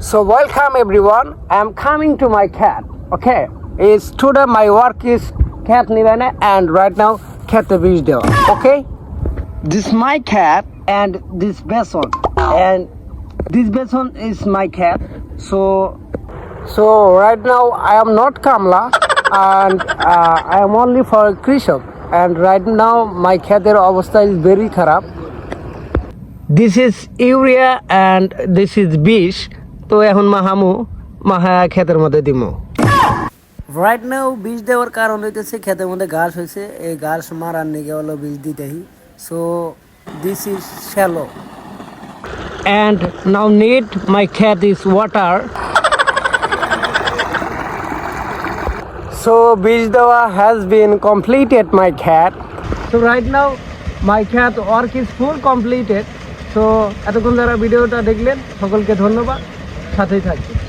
So welcome everyone. I am coming to my cat. Okay. Is today my work is cat nirane and right now cat video. Okay. This my cat and this bason and this bason is my cat. So right now I am not Kamla and I am only for Krishak and right now my cat অবস্থা is very kharab. This is urea and this is bish. তো এখন মাহা ক্ষেতের মধ্যে দিমু right now বীজ দেওয়ার কারণ হইতেছে ক্ষেতের মধ্যে ঘাস হয়েছে এই ঘাস মারার নিগে হলো বীজ দিতেই so this is shallow and now need my cat is water so বীজ দেওয়া has been completed my cat so right now my cat work is full completed so এতক্ষণ যারা ভিডিওটা দেখলেন সকলকে ধন্যবাদ সাথেই থাকবেন